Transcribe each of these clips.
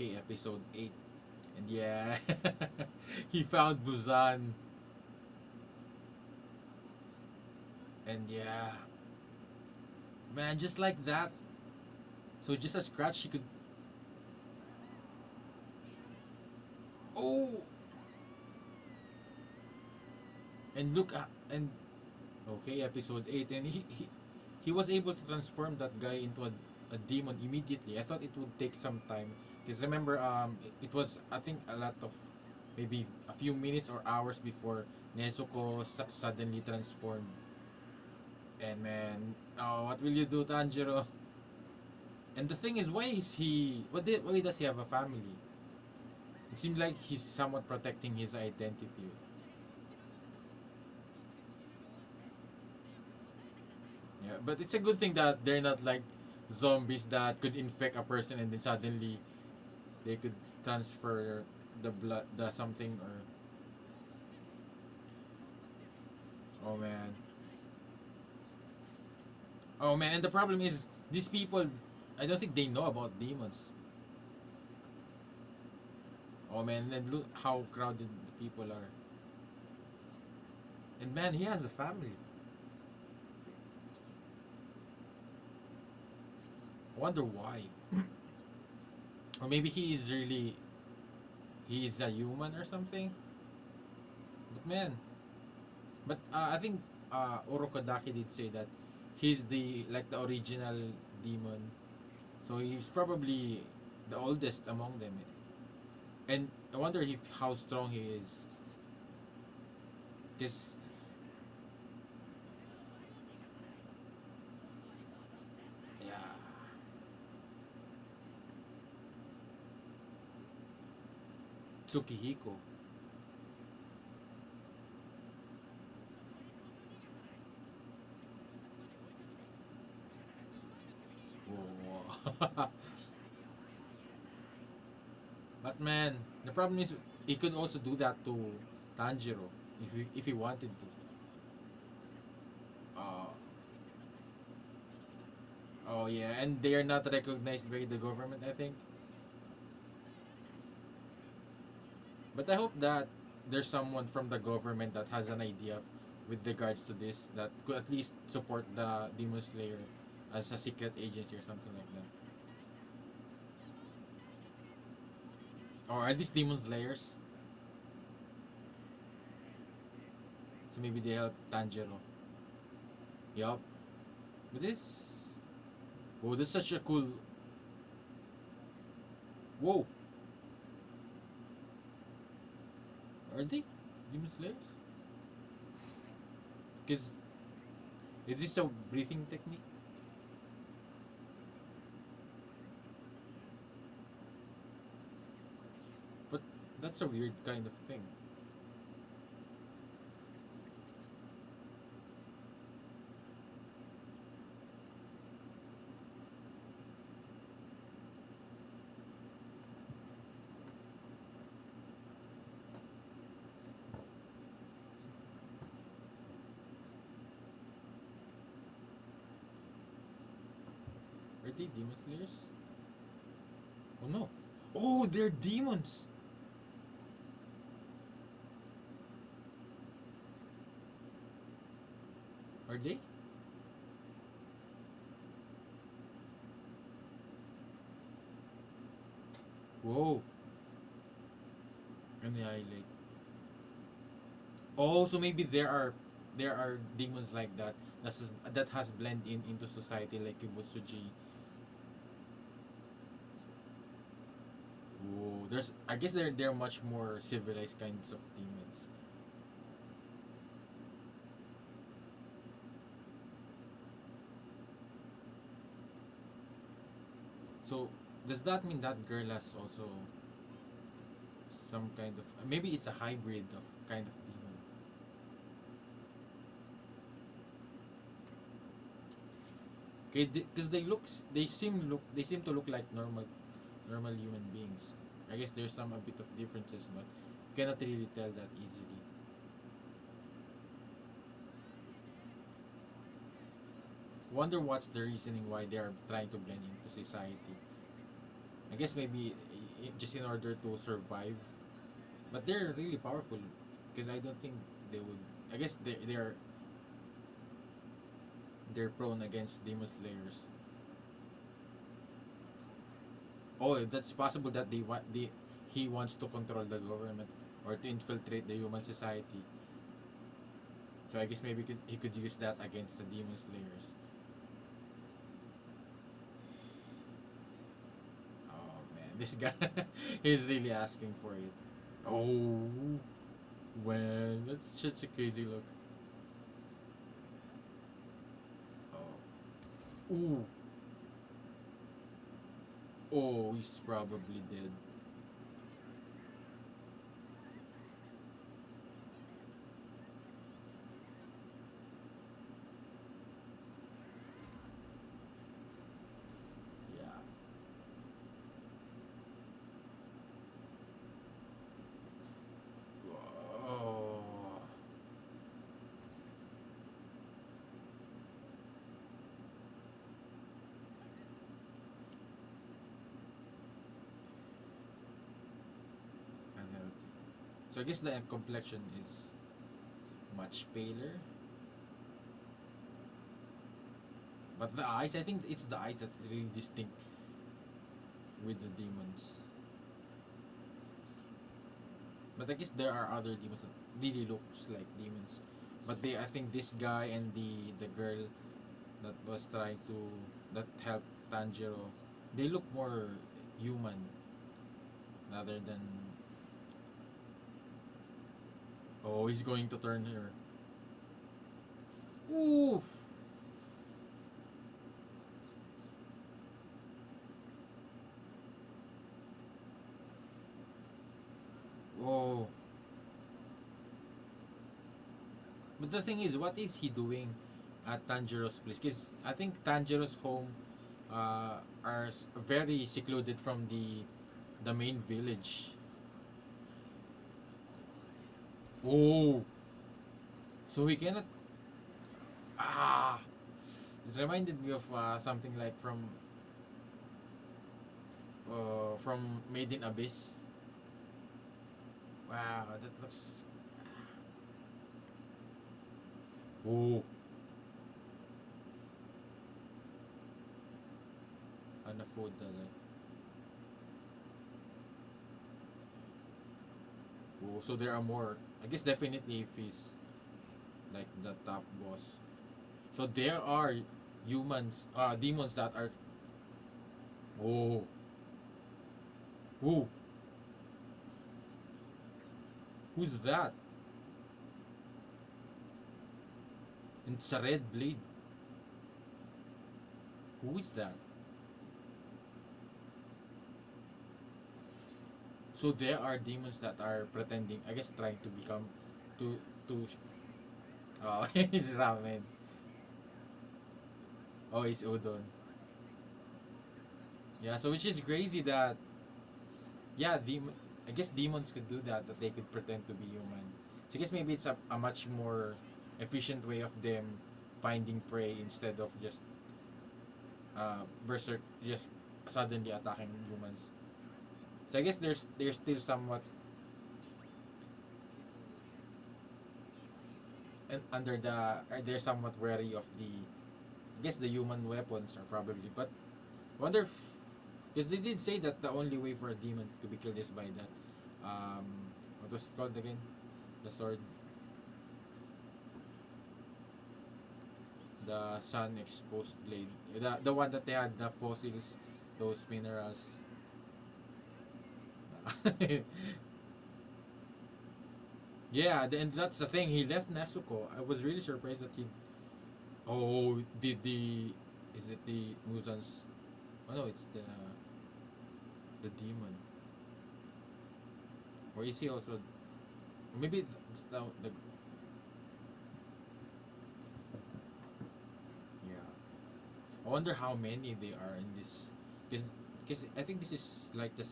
Okay, episode 8. And yeah, he found Busan. And yeah, man, just like that. So just a scratch, he could. Oh, and look at and okay, episode 8, and he was able to transform that guy into a demon immediately. I thought it would take some time because remember, it was I think a lot of maybe a few minutes or hours before Nezuko suddenly transformed. And man, oh, what will you do, Tanjiro? And the thing is, why is he? Why does he have a family? It seems like he's somewhat protecting his identity. Yeah, but it's a good thing that they're not like zombies that could infect a person and then suddenly they could transfer the blood, the something or. Oh man, oh man, and the problem is these people. I don't think they know about demons. Oh man, and look how crowded the people are. And man, he has a family. I wonder why. Or maybe he is a human or something. But man, but I think Orokodaki did say that he's the like the original demon. So he's probably the oldest among them. And I wonder if how strong he is. Cause yeah. Tsukihiko. Whoa. But man, the problem is he could also do that to Tanjiro if he wanted to. Uh, oh yeah, and they are not recognized by the government, I think. But I hope that there's someone from the government that has an idea with regards to this that could at least support the Demon Slayer as a secret agency or something like that. Or are these Demon Slayers? So maybe they help Tanjiro. Yup. But this. Oh, that's such a cool. Whoa. Are they Demon Slayers? Because is this a breathing technique? But that's a weird kind of thing. Are they Demon Slayers? Oh no. Oh, they're demons. Are they? Whoa. And the highlight. Oh, so maybe there are demons like that has blend in into society like Kibutsuji. Oh, there's I guess they're much more civilized kinds of demons. So does that mean that girl has also some kind of maybe it's a hybrid of kind of demon? Okay, because they seem to look like normal human beings. I guess there's some a bit of differences, but you cannot really tell that easily. Wonder what's the reasoning why they are trying to blend into society. I guess maybe just in order to survive. But they're really powerful because I don't think they would. I guess they're prone against demon slayers. Oh, that's possible that he wants to control the government or to infiltrate the human society. So I guess maybe he could use that against the demon slayers. Oh man, this guy he's really asking for it. Oh man, that's such a crazy look. Oh, ooh, oh, he's probably dead. Yeah. Oh, unhealthy. So I guess the complexion is much paler, but the eyes, I think it's the eyes that's really distinct with the demons. But I guess there are other demons that really looks like demons. But I think this guy and the girl that was trying to that helped Tanjiro, they look more human rather than. Oh, he's going to turn her. Ooh. Oh. But the thing is, what is he doing at Tanjiro's place? Because I think Tanjiro's home are very secluded from the main village. Oh, so he cannot. Ah, it reminded me of something like from Made in Abyss. Wow, that looks. Oh, food like. Oh, so there are more. I guess definitely if he's like the top boss. So there are humans, demons that are. Oh, who? Who's that? And it's a red blade. Who is that? So there are demons that are pretending, I guess, trying to become, to. Oh, it's ramen. Oh, it's udon. Yeah, so which is crazy that yeah, I guess demons could do that. That they could pretend to be human. So I guess maybe it's a much more efficient way of them finding prey instead of just berserk just suddenly attacking humans. So I guess there's still somewhat and under the they're somewhat wary of the I guess the human weapons are probably but wonder if because they did say that the only way for a demon to be killed is by that um what was it called again, the sword, the sun exposed blade, the one that they had the fossils, those minerals. Yeah, and that's the thing. He left Nezuko. I was really surprised that he. Oh, did the is it the Muzan's? Oh no, it's the demon. Or is he also? Maybe it's the yeah. I wonder how many they are in this, because I think this is like the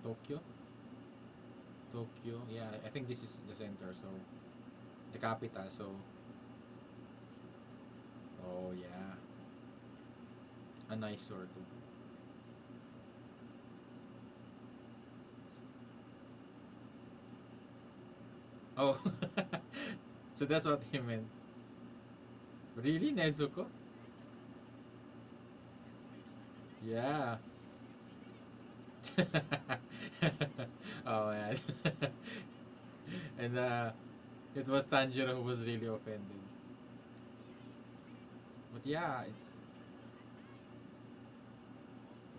Tokyo, Tokyo. Yeah, I think this is the center. So the capital. So oh yeah, a nice sort of. Oh, so that's what he meant. Really, Nezuko? Yeah. Oh man. And it was Tanjiro who was really offended. But yeah, it's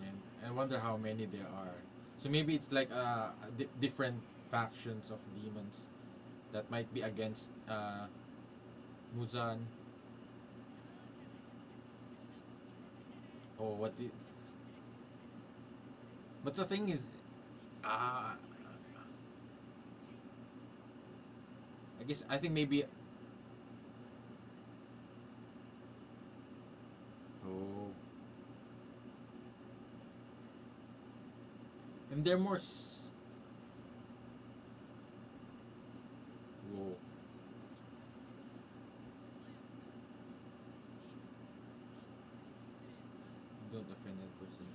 and I wonder how many there are. So maybe it's like different factions of demons that might be against Muzan or what is. But the thing is, uh, I think maybe. Oh, and they're more. Whoa. Don't offend that person.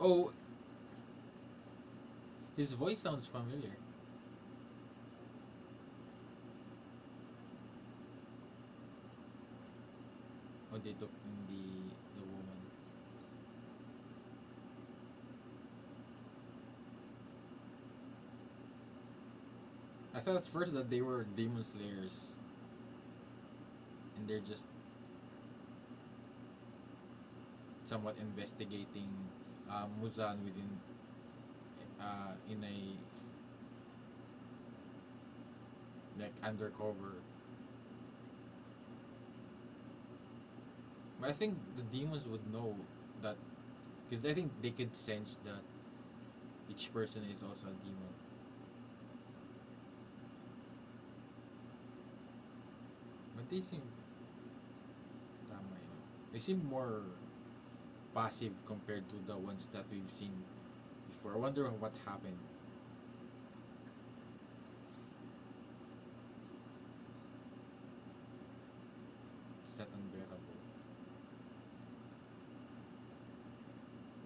Oh, his voice sounds familiar. Oh, they took in the woman. I thought at first that they were demon slayers, and they're just somewhat investigating Muzan within in a like undercover. But I think the demons would know that because I think they could sense that each person is also a demon. But they seem tama yun. They seem more passive compared to the ones that we've seen before. I wonder what happened. Is that unbearable?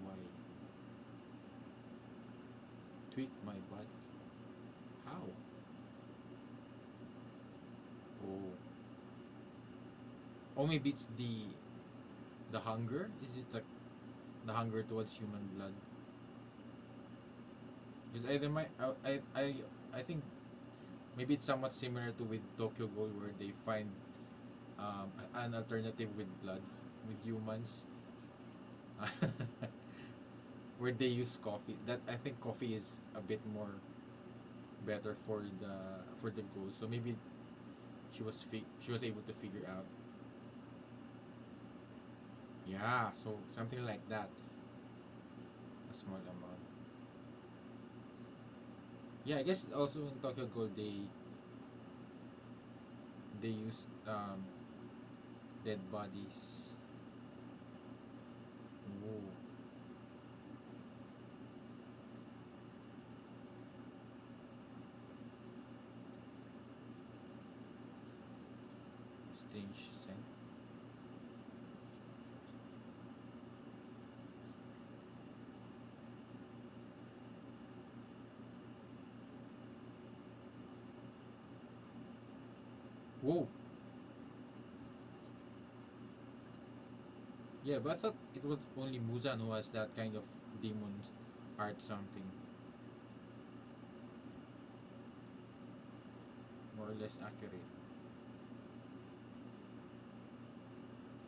Why tweak my body? How? Oh, oh, maybe it's the hunger. Is it like the hunger towards human blood? Because I think maybe it's somewhat similar to with Tokyo Ghoul where they find an alternative with blood with humans where they use coffee. That I think coffee is a bit more better for the goal. So maybe she was able to figure out. Yeah, so something like that. A small amount. Yeah, I guess also in Tokyo Ghoul they use dead bodies. Ooh, strange scent. Whoa. Yeah, but I thought it was only Muzan who has that kind of demon art something. More or less accurate.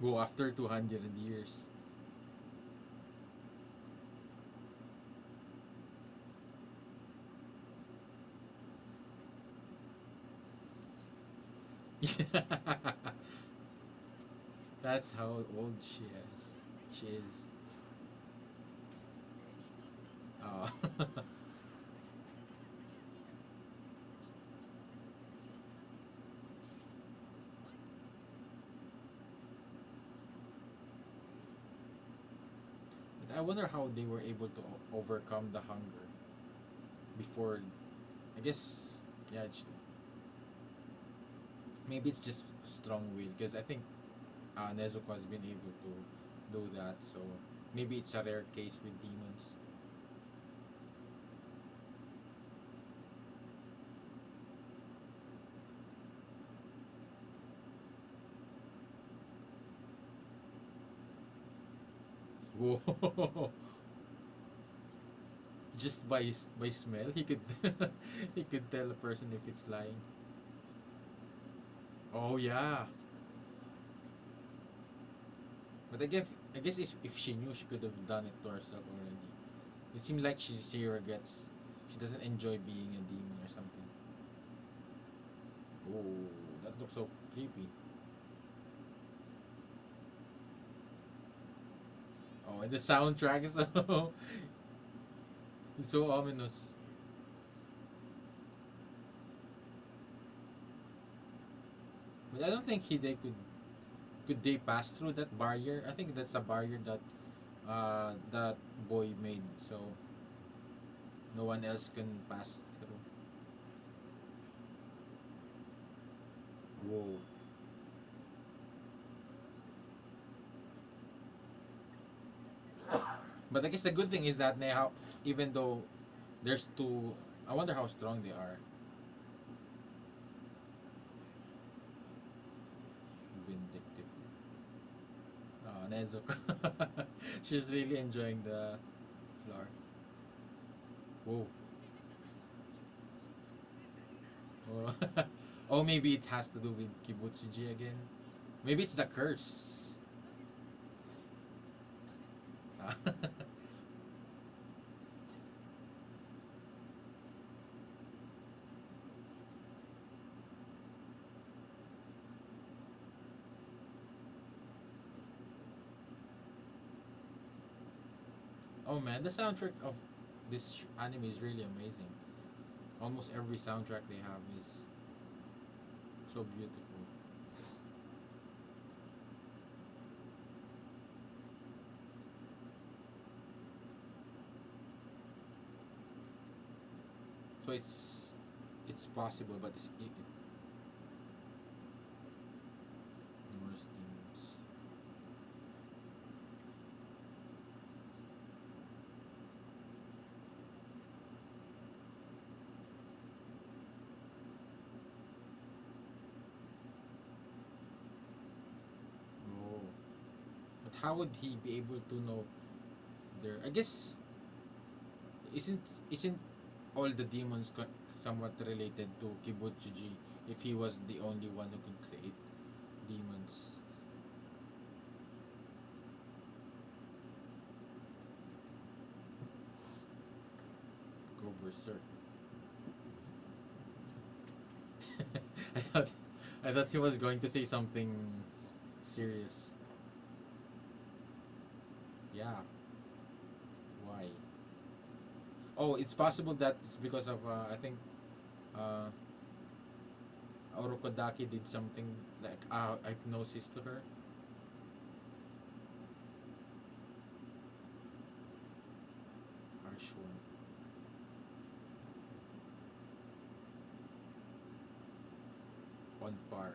Whoa, after 200 years. That's how old she is. She is. Oh. But I wonder how they were able to overcome the hunger before. I guess, yeah, maybe it's just strong will because I think Nezuko has been able to do that. So maybe it's a rare case with demons. Whoa. Just by smell, he could he could tell a person if it's lying. Oh yeah. But I guess if she knew, she could have done it to herself already. It seemed like she regrets. She doesn't enjoy being a demon or something. Oh, that looks so creepy. Oh, and the soundtrack is so it's so ominous. But I don't think they could they pass through that barrier. I think that's a barrier that that boy made, so no one else can pass through. Whoa. But I guess the good thing is that now, even though there's two, I wonder how strong they are. Vindictive. Oh, Nezuko. She's really enjoying the floor. Whoa. Oh. Oh, maybe it has to do with Kibutsuji again. Maybe it's the curse. Ah. Oh man, the soundtrack of this anime is really amazing. Almost every soundtrack they have is so beautiful. So it's possible, but numerous themes. Oh, but how would he be able to know there? I guess isn't isn't all the demons somewhat related to Kibutsuji if he was the only one who could create demons? Go berserk. I thought I thought he was going to say something serious. Yeah. Why? Oh, it's possible that it's because of uh, Orokodaki did something like hypnosis to her. Harsh one. On par.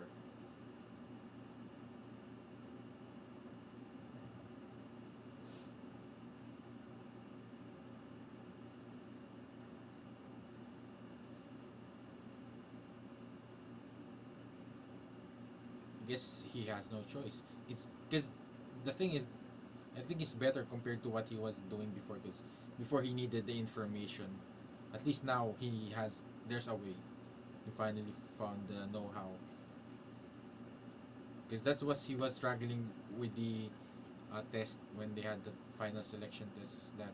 I guess he has no choice. It's because the thing is, I think it's better compared to what he was doing before. Because before he needed the information, at least now he has. There's a way. He finally found the know-how. Because that's what he was struggling with the test when they had the final selection test. Is that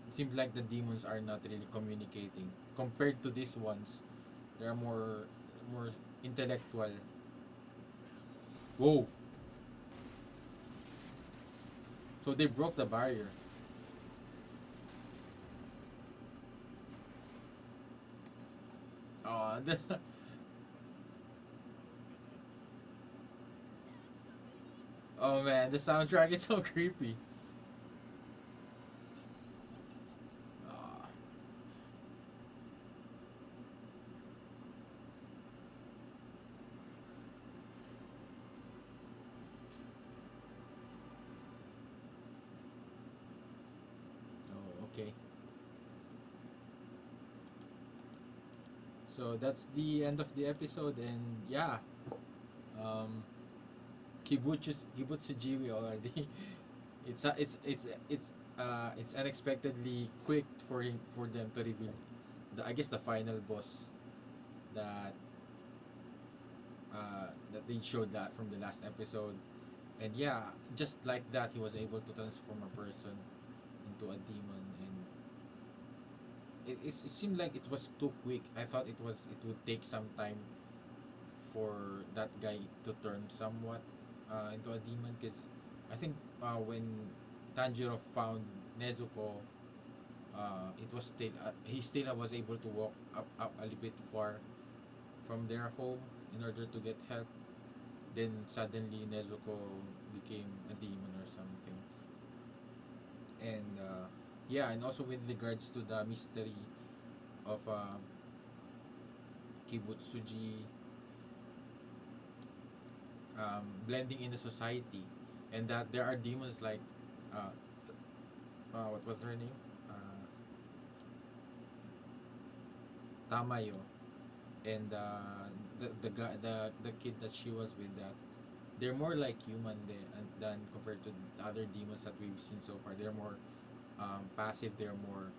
it seems like the demons are not really communicating compared to these ones. They are more intellectual. Whoa! So they broke the barrier. Oh, oh man, the soundtrack is so creepy. Ah, oh, okay. So that's the end of the episode, and yeah, um, Kibutsujiwi already. It's unexpectedly quick for them to reveal the, I guess, the final boss that that they showed that from the last episode. And yeah, just like that, he was able to transform a person into a demon, and it seemed like it was too quick. I thought it would take some time for that guy to turn somewhat into a demon, because I think when Tanjiro found Nezuko, it was still he still was able to walk up a little bit far from their home in order to get help. Then suddenly Nezuko became a demon or something. And yeah, and also with regards to the mystery of Kibutsuji blending in the society, and that there are demons like uh, what was her name? Uh, Tamayo, and the kid that she was with, that they're more like human than compared to the other demons that we've seen so far. They're more passive. They're more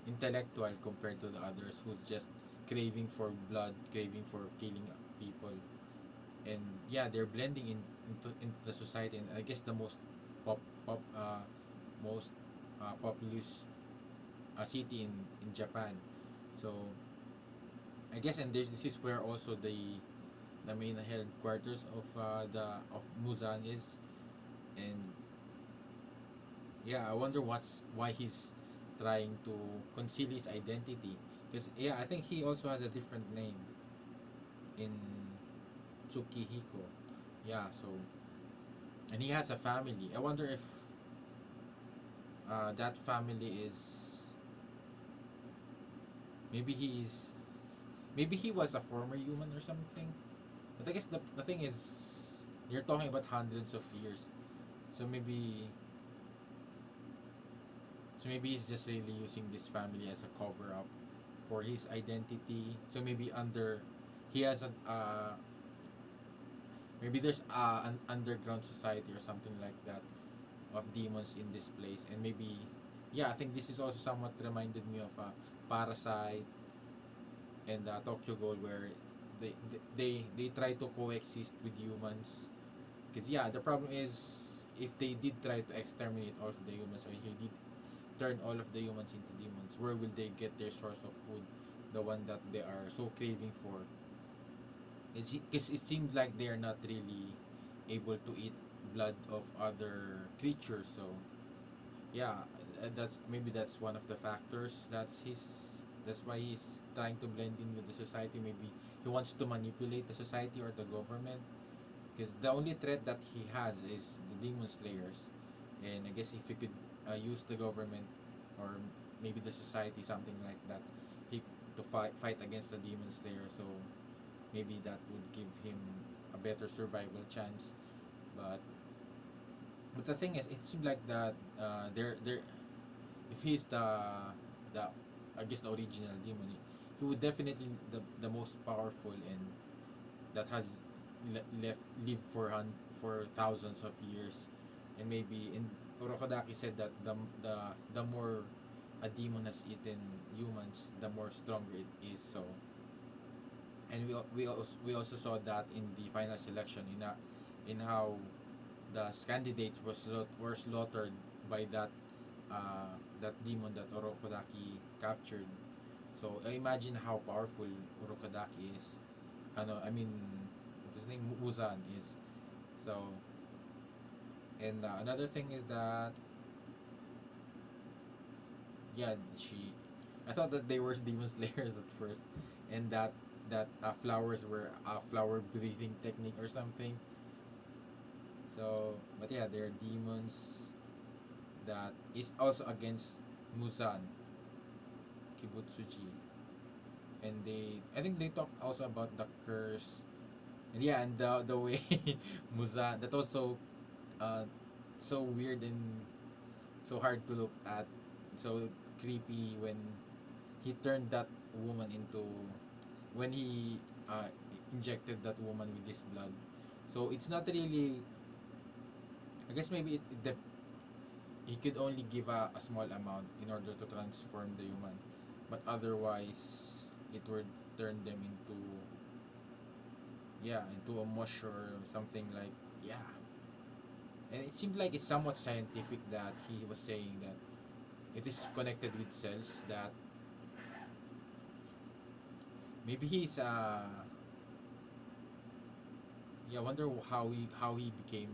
intellectual compared to the others who's just craving for blood, craving for killing people. And yeah, they're blending into the society, and I guess the most pop pop most populous city in Japan. So I guess, and this is where also the main headquarters of Muzan is. And yeah, I wonder why he's trying to conceal his identity, because yeah, I think he also has a different name in Tsukihiko. Yeah, so, and he has a family. I wonder if that family is, maybe he's maybe he was a former human or something. But I guess the thing is, you're talking about hundreds of years. So maybe he's just really using this family as a cover up for his identity. So maybe he has a maybe there's an underground society or something like that of demons in this place. And maybe, yeah, I think this is also somewhat reminded me of Parasite and Tokyo Ghoul, where they try to coexist with humans. Because yeah, the problem is, if they did try to exterminate all of the humans, or he did turn all of the humans into demons, where will they get their source of food, the one that they are so craving for? Because it seems like they are not really able to eat blood of other creatures. So yeah, that's one of the factors. That's why he's trying to blend in with the society. Maybe he wants to manipulate the society or the government, because the only threat that he has is the demon slayers. And I guess if he could use the government, or maybe the society, something like that, he to fight against the demon slayer. So maybe that would give him a better survival chance. But but the thing is, it seems like that there if he's the I guess the original demon, he would definitely the most powerful, and that has left live for thousands of years. And maybe, and Urokodaki said that the more a demon has eaten humans, the more stronger it is. So, and we also saw that in the final selection, in how the candidates were slaughtered by that demon that Orokodaki captured. So I imagine how powerful Orokodaki is. I mean, what his name, Uzan is. So, and another thing is that, yeah, I thought that they were demon slayers at first, and that flowers were a flower breathing technique or something. So, but yeah, they're demons that is also against Muzan, Kibutsuji. And I think they talk also about the curse. And yeah, and the way Muzan, that was uh so weird and so hard to look at, so creepy, when he turned that woman into, when he injected that woman with his blood. So it's not really, I guess maybe he could only give a small amount in order to transform the human, but otherwise it would turn them into, yeah, into a mush or something like, yeah. And it seemed like it's somewhat scientific that he was saying that it is connected with cells, that maybe he's yeah, I wonder how he became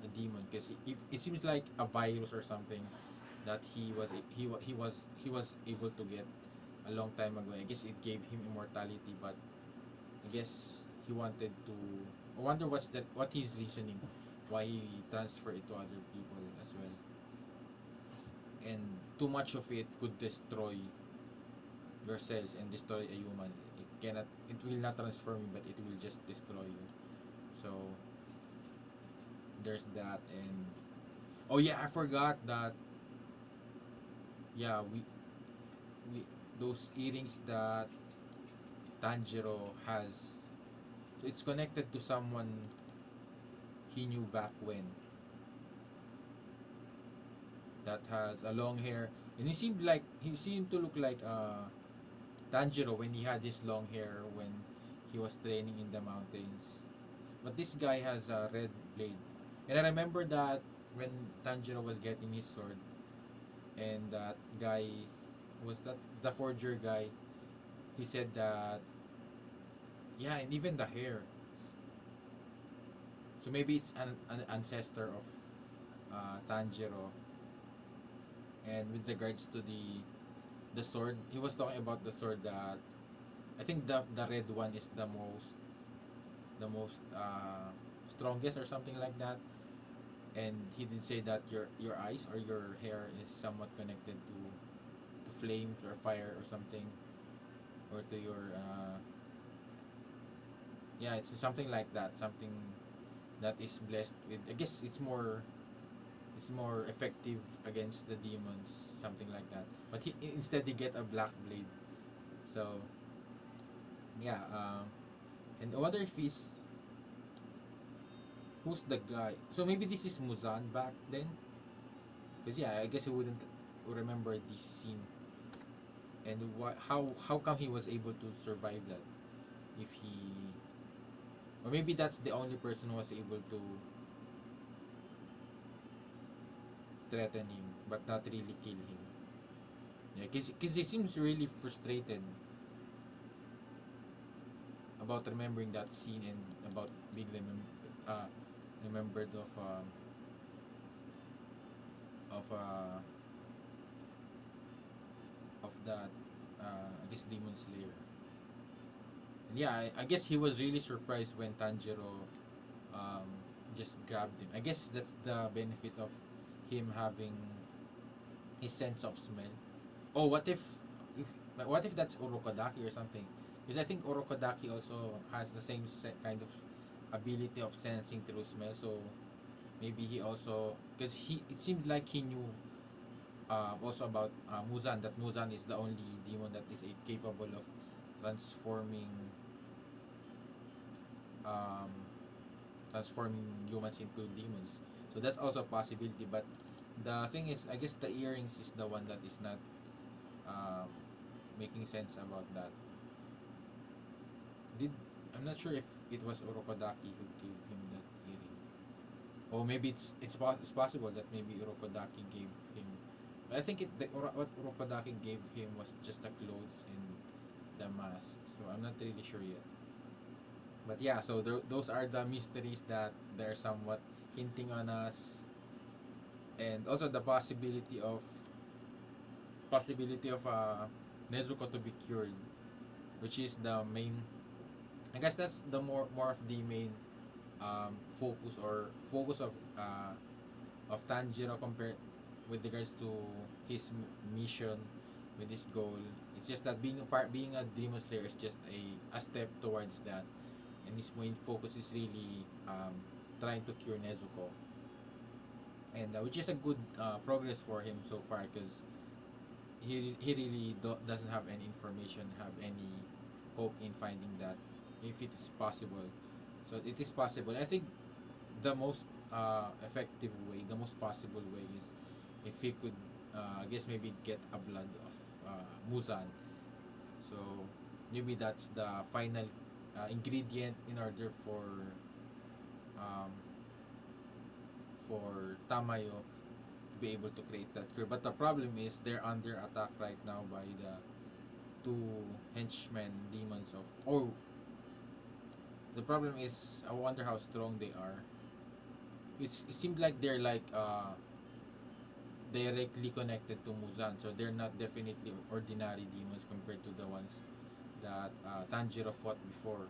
a demon, because it seems like a virus or something that he was able to get a long time ago. I guess it gave him immortality, but I guess he wanted to. I wonder what his reasoning, why he transferred it to other people as well. And too much of it could destroy your cells and destroy a human. It will not transform you, but it will just destroy you. So there's that. And oh yeah, I forgot that. Yeah, we those earrings that Tanjiro has. So it's connected to someone he knew back when, that has a long hair, and he seemed to look like Tanjiro when he had his long hair when he was training in the mountains. But this guy has a red blade, and I remember that when Tanjiro was getting his sword, and that guy was that the forger guy. He said that, yeah, and even the hair. So maybe it's an ancestor of Tanjiro. And with regards to the sword, he was talking about the sword that I think the red one is the most strongest or something like that. And he did say that your eyes or your hair is somewhat connected to flames or fire or something, or to your yeah, it's something like that, something that is blessed with. I guess it's more effective against the demons, something like that. But instead he get a black blade. So yeah, and I wonder if he's who's the guy. So maybe this is Muzan back then, because yeah, I guess he wouldn't remember this scene. And how come he was able to survive that, if he, or maybe that's the only person who was able to threaten him but not really kill him. Yeah, because he seems really frustrated about remembering that scene, and about being remembered of of that I guess demon slayer. And yeah, I guess he was really surprised when Tanjiro um, just grabbed him. I guess that's the benefit of him having his sense of smell. Oh, if what if that's Urokodaki or something? Because I think Urokodaki also has the same kind of ability of sensing through smell. So maybe he also, because he it seemed like he knew also about Muzan, that Muzan is the only demon that is capable of transforming um, transforming humans into demons. So that's also a possibility. But the thing is, I guess the earrings is the one that is not um, making sense about that. Did I'm not sure if it was Urokodaki who gave him that earring. Or maybe it's possible that maybe Urokodaki gave him. But I think what Urokodaki gave him was just the clothes and the mask. So I'm not really sure yet. But yeah, so those are the mysteries that they're somewhat hinting on us, and also the possibility of Nezuko to be cured, which is the main. I guess that's the more of the main focus of Tanjiro, compared with regards to his mission with his goal. It's just that being a demon slayer is just a step towards that, and his main focus is really trying to cure Nezuko, and which is a good progress for him so far, because he really doesn't have any information, have any hope in finding that, if it is possible. So it is possible. I think the most effective way, the most possible way is if he could, I guess maybe get a blood of Muzan. So maybe that's the final ingredient in order um, for Tamayo to be able to create that cure. But the problem is they're under attack right now by the two henchmen demons of. Oh, the problem is I wonder how strong they are. It seemed like they're like directly connected to Muzan, so they're not definitely ordinary demons compared to the ones that Tanjiro fought before.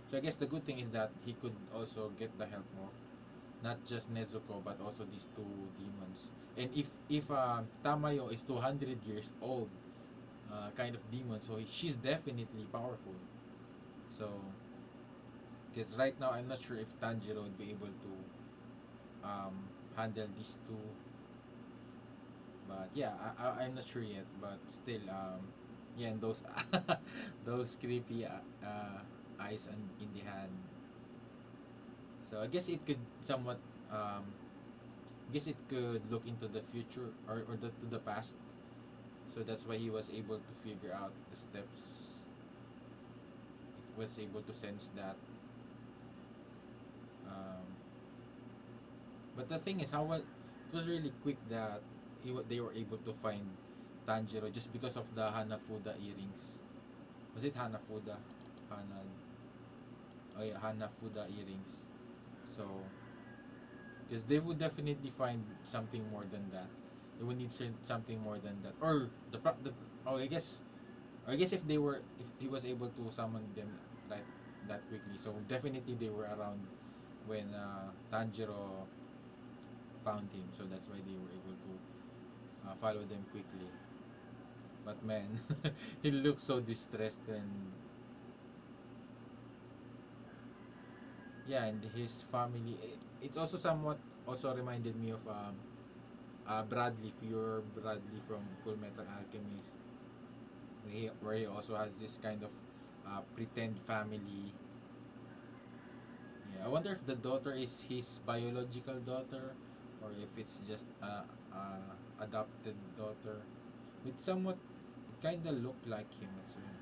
So I guess the good thing is that he could also get the help of not just Nezuko but also these two demons. And if Tamayo is 200 years old, kind of demon, so she's definitely powerful. So because right now I'm not sure if Tanjiro would be able to um, handle these two. But yeah, I'm not sure yet. But still, yeah, and those those creepy eyes in the hand. So I guess it could somewhat I guess it could look into the future or to the past. So that's why he was able to figure out the steps. It was able to sense that. Um, but the thing is, it was really quick that they were able to find Tanjiro just because of the Hanafuda earrings. Was it Hanafuda? Hana. Oh yeah, Hanafuda earrings. So because they would definitely find something more than that. They would need something more than that, or the oh I guess if he was able to summon them like that quickly, so definitely they were around when Tanjiro found him, so that's why they were able to follow them quickly. But man, he looked so distressed and yeah, and his family. It's also somewhat also reminded me of Bradley, if you're Bradley from Full Metal Alchemist, where he also has this kind of pretend family. Yeah, I wonder if the daughter is his biological daughter, or if it's just a adopted daughter. With somewhat, it kind of look like him as well.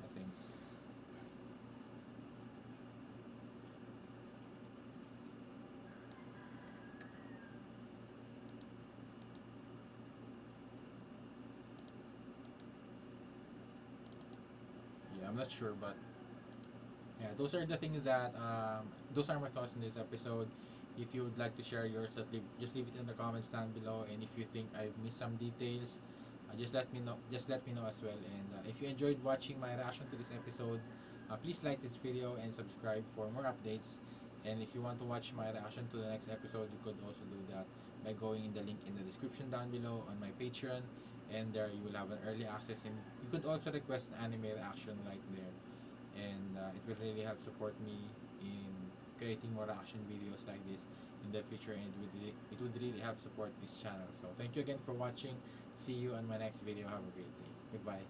I think. Yeah, I'm not sure, but yeah, those are the things that those are my thoughts in this episode. If you would like to share yours, just leave it in the comments down below. And if you think I've missed some details, just let me know. Just let me know as well. And if you enjoyed watching my reaction to this episode, please like this video and subscribe for more updates. And if you want to watch my reaction to the next episode, you could also do that by going in the link in the description down below on my Patreon. And there you will have an early access, and you could also request anime reaction right there, and it will really help support me in creating more action videos like this in the future, and it would really help support this channel. So thank you again for watching. See you on my next video. Have a great day. Goodbye.